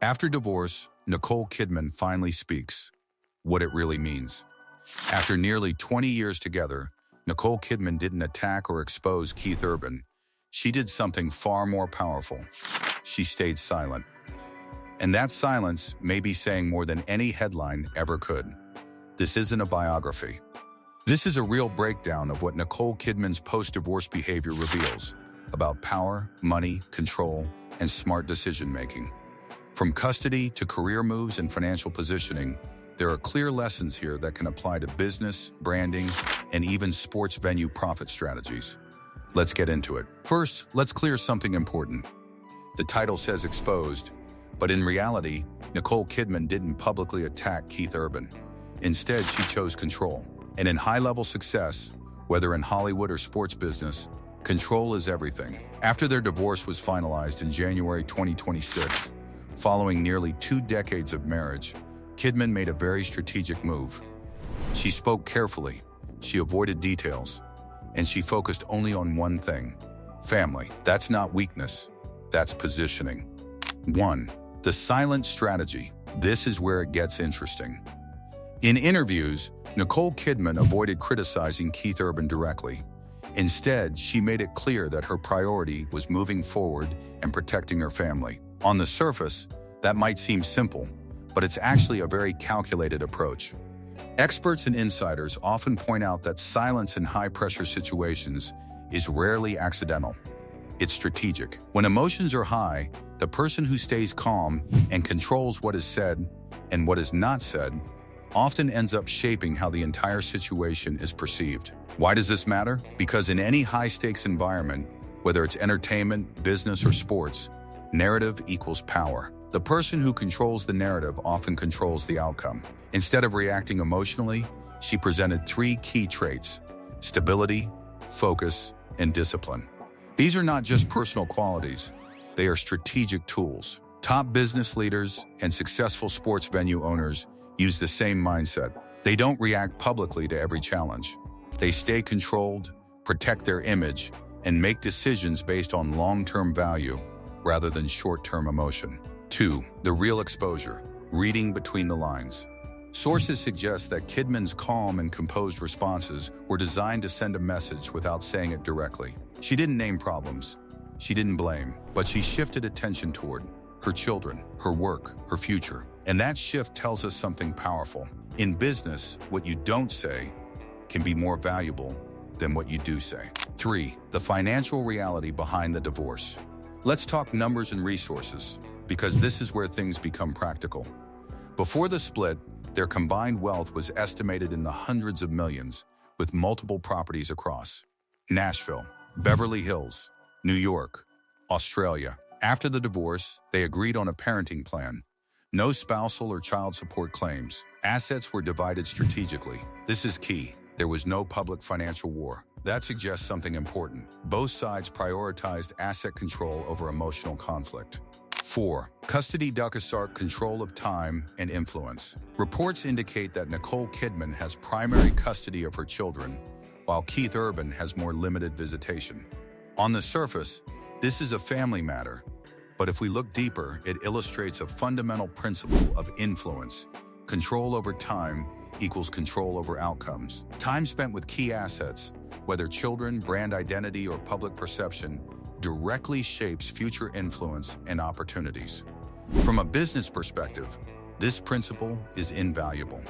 After divorce, Nicole Kidman finally speaks what it really means. After nearly 20 years together, Nicole Kidman didn't attack or expose Keith Urban. She did something far more powerful. She stayed silent. And that silence may be saying more than any headline ever could. This isn't a biography. This is a real breakdown of what Nicole Kidman's post-divorce behavior reveals about power, money, control, and smart decision-making. From custody to career moves and financial positioning, there are clear lessons here that can apply to business, branding, and even sports venue profit strategies. Let's get into it. First, let's clear something important. The title says exposed, but in reality, Nicole Kidman didn't publicly attack Keith Urban. Instead, she chose control. And in high-level success, whether in Hollywood or sports business, control is everything. After their divorce was finalized in January 2026, following nearly 2 decades of marriage, Kidman made a very strategic move. She spoke carefully, she avoided details, and she focused only on one thing: family. That's not weakness, that's positioning. 1. The silent strategy. This is where it gets interesting. In interviews, Nicole Kidman avoided criticizing Keith Urban directly. Instead, she made it clear that her priority was moving forward and protecting her family. On the surface, that might seem simple, but it's actually a very calculated approach. Experts and insiders often point out that silence in high-pressure situations is rarely accidental. It's strategic. When emotions are high, the person who stays calm and controls what is said and what is not said often ends up shaping how the entire situation is perceived. Why does this matter? Because in any high-stakes environment, whether it's entertainment, business, or sports, narrative equals power. The person who controls the narrative often controls the outcome. Instead of reacting emotionally, she presented 3 key traits: stability, focus, and discipline. These are not just personal qualities, they are strategic tools. Top business leaders and successful sports venue owners use the same mindset. They don't react publicly to every challenge. They stay controlled, protect their image, and make decisions based on long-term value rather than short-term emotion. 2. The real exposure. Reading between the lines. Sources suggest that Kidman's calm and composed responses were designed to send a message without saying it directly. She didn't name problems. She didn't blame, but she shifted attention toward her children, her work, her future. And that shift tells us something powerful. In business, what you don't say can be more valuable than what you do say. 3. The financial reality behind the divorce. Let's talk numbers and resources, because this is where things become practical. Before the split, their combined wealth was estimated in the hundreds of millions, with multiple properties across Nashville, Beverly Hills, New York, Australia. After the divorce, they agreed on a parenting plan. No spousal or child support claims. Assets were divided strategically. This is key. There was no public financial war. That suggests something important. Both sides prioritized asset control over emotional conflict. 4. Custody ducasart control of time and influence. Reports indicate that Nicole Kidman has primary custody of her children, while Keith Urban has more limited visitation. On the surface, this is a family matter, but if we look deeper, it illustrates a fundamental principle of influence. Control over time equals control over outcomes. Time spent with key assets, whether children, brand identity, or public perception, directly shapes future influence and opportunities. From a business perspective, this principle is invaluable.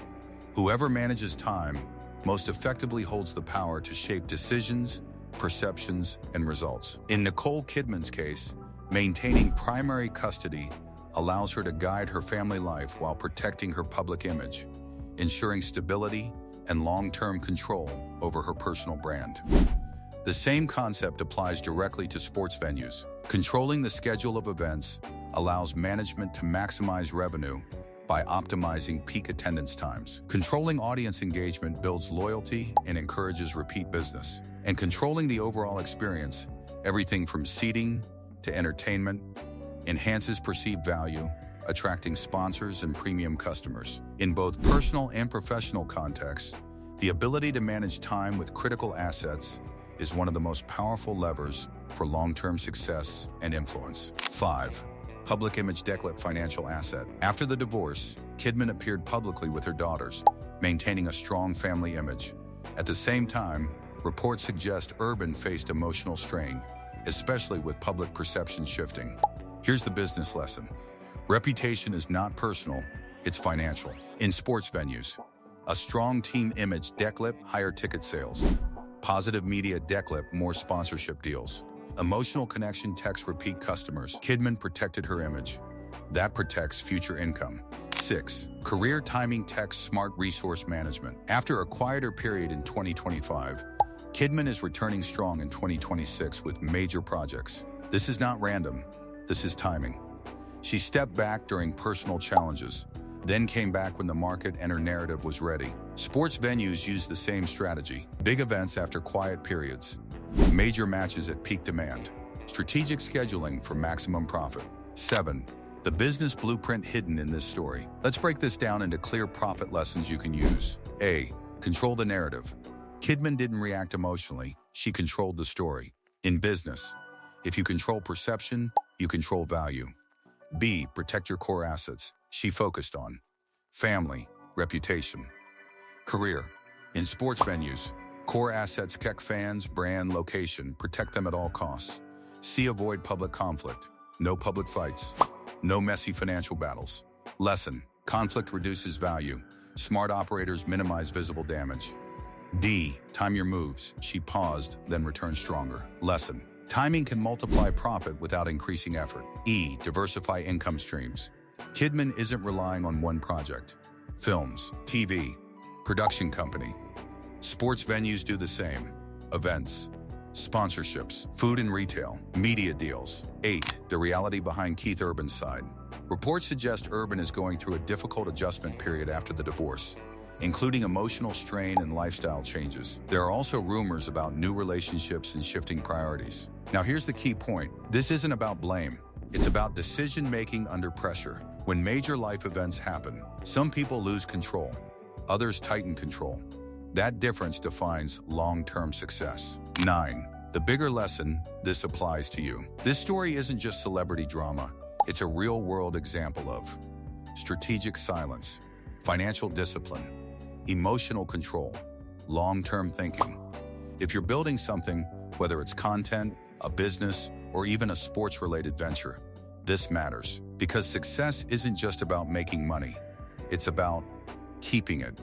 Whoever manages time most effectively holds the power to shape decisions, perceptions, and results. In Nicole Kidman's case, maintaining primary custody allows her to guide her family life while protecting her public image, ensuring stability and long-term control over her personal brand. The same concept applies directly to sports venues. Controlling the schedule of events allows management to maximize revenue by optimizing peak attendance times. Controlling audience engagement builds loyalty and encourages repeat business. And controlling the overall experience, everything from seating to entertainment, enhances perceived value, attracting sponsors and premium customers. In both personal and professional contexts, the ability to manage time with critical assets is one of the most powerful levers for long-term success and influence. 5. Public image developed financial asset. After the divorce, Kidman appeared publicly with her daughters, maintaining a strong family image. At the same time, reports suggest Urban faced emotional strain, especially with public perception shifting. Here's the business lesson. Reputation is not personal, it's financial. In sports venues, a strong team image developed higher ticket sales. Positive media developed more sponsorship deals. Emotional connection text repeat customers. Kidman protected her image. That protects future income. 6. Career timing text smart resource management. After a quieter period in 2025, Kidman is returning strong in 2026 with major projects. This is not random. This is timing. She stepped back during personal challenges, then came back when the market and her narrative was ready. Sports venues use the same strategy. Big events after quiet periods. Major matches at peak demand. Strategic scheduling for maximum profit. 7. The business blueprint hidden in this story. Let's break this down into clear profit lessons you can use. A. Control the narrative. Kidman didn't react emotionally. She controlled the story. In business, if you control perception, you control value. B. Protect your core assets. She focused on family, reputation, career. In sports venues, core assets check fans, brand, location, protect them at all costs. C. Avoid public conflict. No public fights. No messy financial battles. Lesson. Conflict reduces value. Smart operators minimize visible damage. D. Time your moves. She paused, then returned stronger. Lesson. Timing can multiply profit without increasing effort. E. Diversify income streams. Kidman isn't relying on one project. Films, TV, production company. Sports venues do the same. Events, sponsorships, food and retail, media deals. 8. The reality behind Keith Urban's side. Reports suggest Urban is going through a difficult adjustment period after the divorce, including emotional strain and lifestyle changes. There are also rumors about new relationships and shifting priorities. Now here's the key point. This isn't about blame. It's about decision-making under pressure. When major life events happen, some people lose control, others tighten control. That difference defines long-term success. 9. The bigger lesson, this applies to you. This story isn't just celebrity drama. It's a real-world example of strategic silence, financial discipline, emotional control, long-term thinking. If you're building something, whether it's content, a business, or even a sports-related venture, this matters. Because success isn't just about making money. It's about keeping it,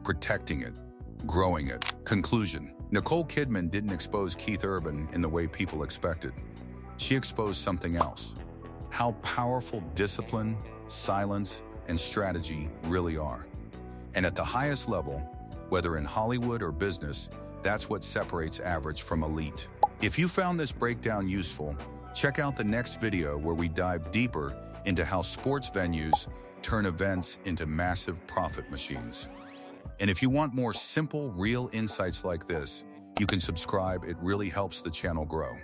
protecting it, growing it. Conclusion. Nicole Kidman didn't expose Keith Urban in the way people expected. She exposed something else. How powerful discipline, silence, and strategy really are. And at the highest level, whether in Hollywood or business, that's what separates average from elite. If you found this breakdown useful, check out the next video where we dive deeper into how sports venues turn events into massive profit machines. And if you want more simple, real insights like this, you can subscribe. It really helps the channel grow.